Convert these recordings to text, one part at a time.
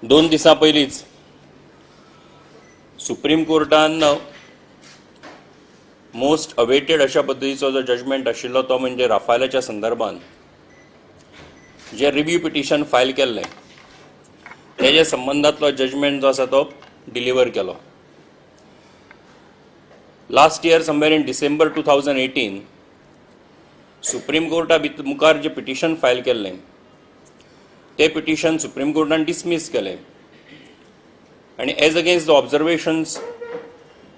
2 दिसां पयलींच supreme कोर्टान most awaited अशा पद्दतीचो जो जजमेंट आशिल्लो तो म्हणजे राफेलाच्या संदर्भात जे रिव्ह्यू पिटिशन फायल केल्लें तेजे संबंधांतलो जजमेंट जो आसा तो डिलिव्हर केलो. Last year somewhere in December 2018 supreme कोर्टा मुखार जे पिटिशन फायल केल्लें ते पिटिशन सुप्रीम कोर्टान डिसमिस केलें आणि as against the observations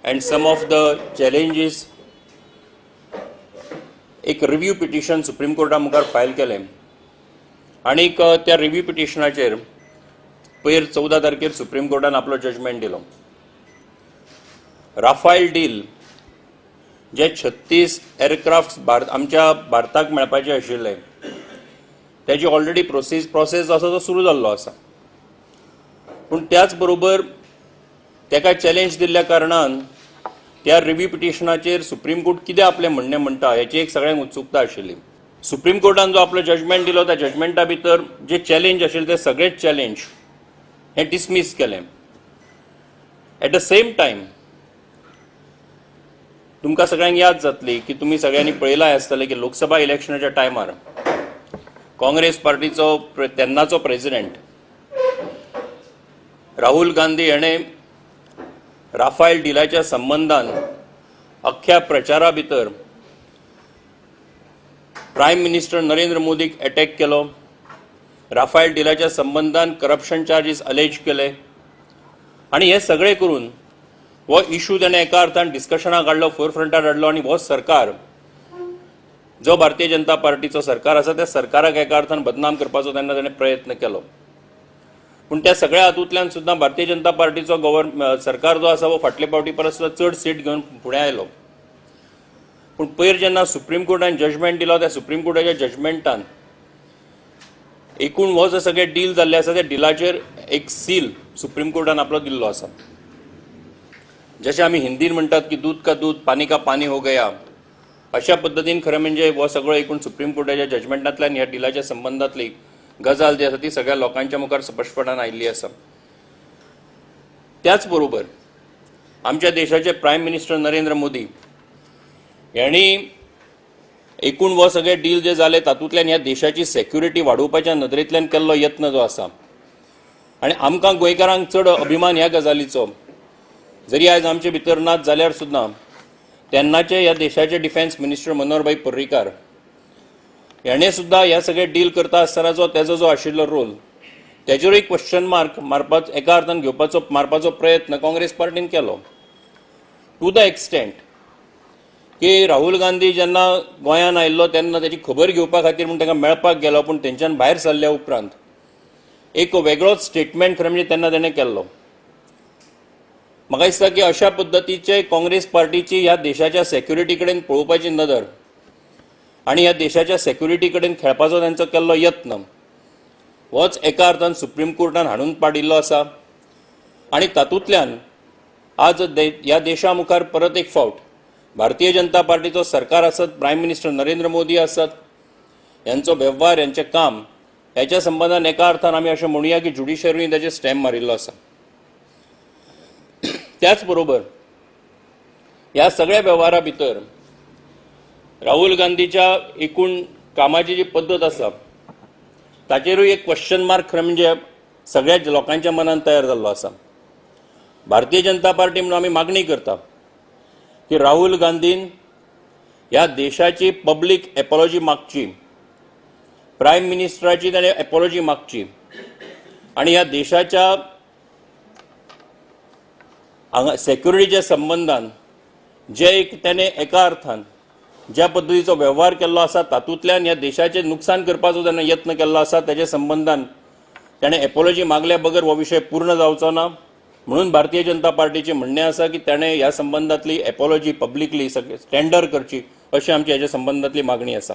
and some of the challenges एक रिव्ह्यू पिटिशन सुप्रीम कोर्टा मुखार फायल केलें आणि त्या रिव्ह्यू पिटिशनाचेर पयर 14 तारखेर सुप्रीम कोर्टान आपलो जजमेंट दिलो. राफेल डील जे 36 एअरक्राफ्ट आमच्या भारताक मेळपाचे आशिल्ले त्याची ऑलरेडी प्रोसेस आसा तो सुरू जाल्लो आसा. पूण त्याच बरोबर तेका चॅलेंज दिल्ल्या कारणान त्या रिव्ह्यू पिटिशनाचेर सुप्रीम कोर्ट कितें आपलें म्हणणें म्हणटा हेची एक सगळ्यांक उत्सुकता आशिल्ली. सुप्रीम कोर्टान जो आपलो जजमेंट दिलो त्या जजमेंटा भितर जे चॅलेंज आशिल्ले ते सगळेच चॅलेंज हे डिसमिस केलें. एट द सेम टायम तुमकां सगळ्यांक याद जातली की तुमी सगळ्यांनी पळयलां आसतलें की लोकसभा इलेक्शनाच्या टायमार काँग्रेस पार्टीचो तेन्नाचो प्रेसिडेंट राहुल गांधी हाणें राफेल डीलाच्या संबंधान अख्ख्या प्रचारा भितर प्रायम मिनिस्टर नरेंद्र मोदीक अटॅक केलो. राफेल डीलाच्या संबंधान करप्शन चार्जीस अलेज केले आणि हे सगळे करून हो इशू ताणें एका अर्थान डिस्कशनाक हाडलो, फोरफ्रंटार हाडलो आणि हो सरकार जो भारतीय जनता पार्टीचो सरकार आसा त्या सरकाराक एका अर्थान बदनाम करपाचो तेन्ना ताणें प्रयत्न केलो. पूण त्या सगळ्या हातूंतल्यान सुद्दां भारतीय जनता पार्टीचो सरकार जो आसा वो फाटले फावटी परस चड सीट घेवन फुडें आयलो. पूण पयर जेन्ना सुप्रीम कोर्टान जजमेंट दिलो त्या सुप्रीम कोर्टाच्या जजमेंटान एकूण हो जो सगळे डील जाल्ले आसा त्या डिलाचेर एक सील सुप्रीम कोर्टान आपलो दिल्लो आसा. जशें आमी हिंदीन म्हणटात की दूध का दूध पानी का पानी हो गया अशा पद्दतीन खरें म्हणजे हो सगळो एकूण सुप्रीम कोर्टाच्या जजमेंटांतल्यान ह्या डिलाच्या संबंधांतली गजाल जी आसा ती सगळ्या लोकांच्या मुखार स्पश्टपणान आयिल्ली आसा. त्याच बरोबर आमच्या देशाचे प्रायम मिनिस्टर नरेंद्र मोदी यांनी एकूण हो सगळे डील जे जाले तातूंतल्यान ह्या देशाची सेक्युरिटी वाडोवपाच्या नदरेंतल्यान केल्लो यत्न जो आसा आनी आमकां गोंयकारांक चड अभिमान ह्या गजालीचो जरी आयज आमचे भितर नात जाल्यार सुद्दां तेन्नाचे ह्या देशाचे डिफेन्स मिनिस्टर मनोहरभाई पर्रीकार हाणें सुद्दां ह्या सगळे डील करता आसतनाचो तेजो जो आशिल्लो रोल तेजेरूय क्वेश्चन मार्क एका अर्थान मारपाचो प्रयत्न काँग्रेस पार्टीन केलो. टू द एक्सटेंट की राहुल गांधी जेन्ना गोंयान आयिल्लो तेन्ना तेची खबर घेवपा खातीर म्हूण ताका मेळपाक गेलो पूण तेंच्यान भायर सरल्या उपरांत एक वेगळोच स्टेटमेंट खरें म्हणजे तेन्ना ताणें केल्लो. म्हाका दिसता की अशा पद्दतीचे काँग्रेस पार्टीची ह्या देशाच्या सेक्युरिटी कडेन पळोवपाची नदर आणि ह्या देशाच्या सेक्युरिटी कडेन खेळपाचो तांचो केल्लो यत्न होच एका अर्थान सुप्रीम कोर्टान हाडून पाडिल्लो आसा. आणि तातूंतल्यान आज ह्या देशा मुखार परत एक फावट भारतीय जनता पार्टीचो सरकार आसत, प्रायम मिनिस्टर नरेंद्र मोदी आसत, यांचो वेव्हार यांचें काम ह्याच्या संबंधान एका अर्थान आमी अशें म्हणुया की ज्युडिशरीन ताचेर स्टॅम्प मारिल्लो आसा. त्याच बरोबर ह्या सगळ्या वेव्हारा भितर राहुल गांधीच्या एकूण कामाची जी पद्दत आसा ताचेरूय एक क्वेश्चन मार्क खरें म्हणजे सगळ्या लोकांच्या मनान तयार जाल्लो आसा. भारतीय जनता पार्टी म्हणून आमी मागणी करता की राहुल गांधीन ह्या देशाची पब्लीक एपॉलॉजी मागची, प्रायम मिनिस्टराची ताणें एपॉलॉजी मागची आणि ह्या देशाच्या सेक्युरिटीच्या संबंधान जे एक ताणें एका अर्थान ज्या पद्दतीचो वेव्हार केल्लो आसा तातूंतल्यान ह्या देशाचें नुकसान करपाचो ताणें यत्न केल्लो आसा त्याच्या संबंधान ताणें एपॉलॉजी मागल्या बगर हो विशय पूर्ण जावचो ना. म्हणून भारतीय जनता पार्टीचें म्हणणें आसा की ताणें ह्या संबंधांतली एपॉलॉजी पब्लिकली टेंडर करची अशी आमची हेच्या संबंधांतली मागणी आसा.